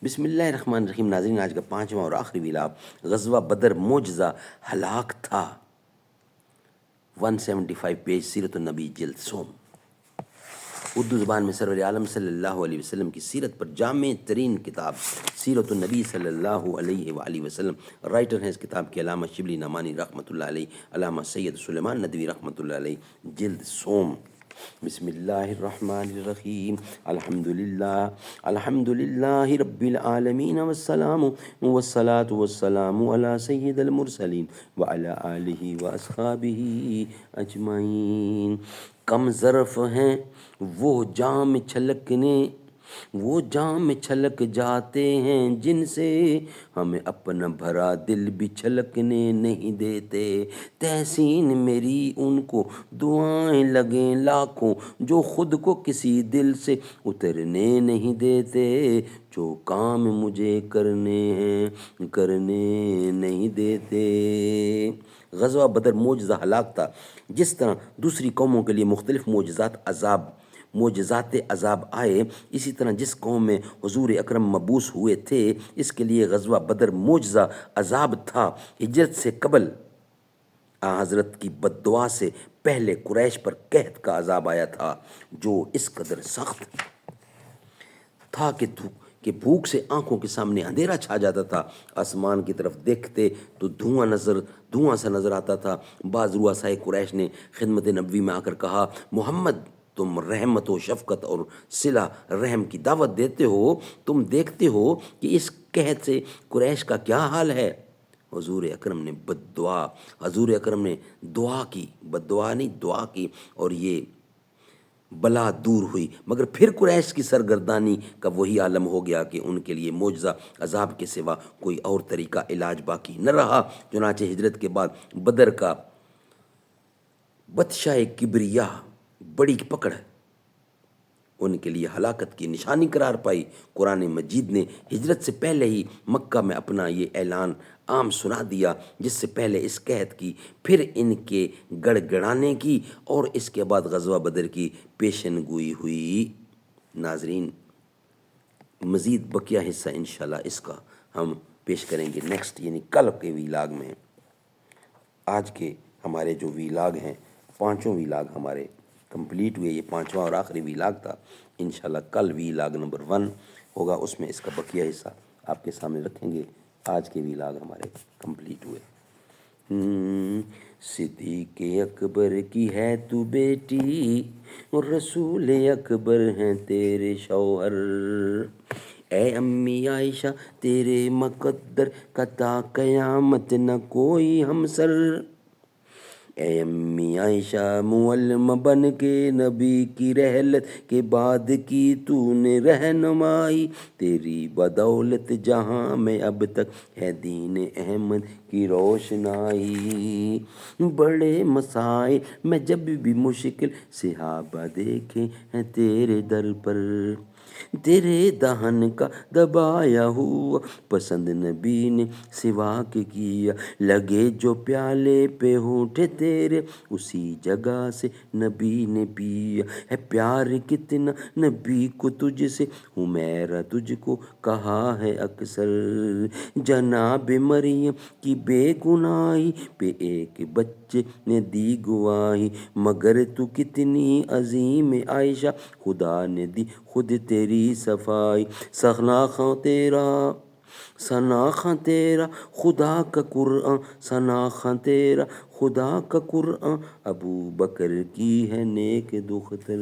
بسم اللہ الرحمن الرحیم. ناظرین، آج کا پانچواں اور آخری ویلاگ غزوہ بدر معجزہ ہلاک تھا. 175 پیج، سیرت النبی جلد سوم. اردو زبان میں سرور عالم صلی اللہ علیہ وسلم کی سیرت پر جامع ترین کتاب سیرت النبی صلی اللہ علیہ وآلہ وسلم. رائٹر ہیں اس کتاب کے علامہ شبلی نعمانی رحمۃ اللہ علیہ، علامہ سید سلیمان ندوی رحمۃ اللہ علیہ، جلد سوم. بسم اللہ الرحمن الرحیم. الحمد للہ رب العالمین والسلام والصلاة والسلام علی سید المرسلین وعلی آلہ واصحابہ اجمعین. کم ظرف ہیں وہ جام چھلک جاتے ہیں جن سے ہمیں اپنا بھرا دل بھی چھلکنے نہیں دیتے. تحسین میری ان کو دعائیں لگیں لاکھوں جو خود کو کسی دل سے اترنے نہیں دیتے. جو کام مجھے کرنے ہیں کرنے نہیں دیتے. غزوہ بدر معجزہ ہلاک تھا. جس طرح دوسری قوموں کے لیے مختلف معجزات عذاب آئے، اسی طرح جس قوم میں حضور اکرم مبعوث ہوئے تھے اس کے لیے غزوہ بدر معجزہ عذاب تھا. ہجرت سے قبل حضرت کی بد دعا سے پہلے قریش پر قحط کا عذاب آیا تھا جو اس قدر سخت تھا کہ بھوک سے آنکھوں کے سامنے اندھیرا چھا جاتا تھا. آسمان کی طرف دیکھتے تو دھواں سا نظر آتا تھا. بعض رؤسائے قریش نے خدمت نبوی میں آ کر کہا، محمد تم رحمت و شفقت اور صلہ رحم کی دعوت دیتے ہو، تم دیکھتے ہو کہ اس قحط سے قریش کا کیا حال ہے. حضور اکرم نے دعا کی، بد دعا نہیں دعا کی، اور یہ بلا دور ہوئی. مگر پھر قریش کی سرگردانی کا وہی عالم ہو گیا کہ ان کے لیے معجزہ عذاب کے سوا کوئی اور طریقہ علاج باقی نہ رہا. چنانچہ ہجرت کے بعد بدر کا بطشائے کبریا، بڑی پکڑ، ان کے لیے ہلاکت کی نشانی قرار پائی. قرآن مجید نے ہجرت سے پہلے ہی مکہ میں اپنا یہ اعلان عام سنا دیا، جس سے پہلے اس قحط کی، پھر ان کے گڑ گڑانے کی، اور اس کے بعد غزوہ بدر کی پیشن گوئی ہوئی. ناظرین، مزید بقیہ حصہ انشاءاللہ اس کا ہم پیش کریں گے نیکسٹ، یعنی کل کے ویلاگ میں. آج کے ہمارے جو ویلاگ ہیں، پانچوں ویلاگ ہمارے کمپلیٹ ہوئے. یہ پانچواں اور آخری ویلاگ تھا. انشاءاللہ کل ویلاگ نمبر 1 ہوگا، اس میں اس کا بقیہ حصہ آپ کے سامنے رکھیں گے. آج کے ویلاگ ہمارے کمپلیٹ ہوئے. صدیق اکبر کی ہے تو بیٹی اور رسول اکبر ہیں تیرے شوہر. اے امی عائشہ تیرے مقدر کا تا قیامت نہ کوئی ہمسر. اے امی عائشہ معلم بن کے نبی کی رحلت کے بعد کی تو نے رہنمائی. تیری بدولت جہاں میں اب تک ہے دین احمد کی روشنائی. بڑے مسائل میں جب بھی مشکل صحابہ دیکھے ہیں تیرے در پر. تیرے دہن کا دبایا ہوا پسند نبی نے سواک کیا. لگے جو پیالے پہ ہونٹ تیرے اسی جگہ سے نبی نے پیا. ہے پیار کتنا نبی کو تجھ سے حمیرہ تجھ کو کہا ہے اکثر. جناب مریم کی بے گناہی پہ ایک بچے نے دی گواہی. مگر تو کتنی عظیم عائشہ خدا نے دی خود تیری صفائی. سناخاں تیرا خدا کا قرآن، سناخاں تیرا خدا کا قرآن. ابو بکر کی ہے نیک دختر.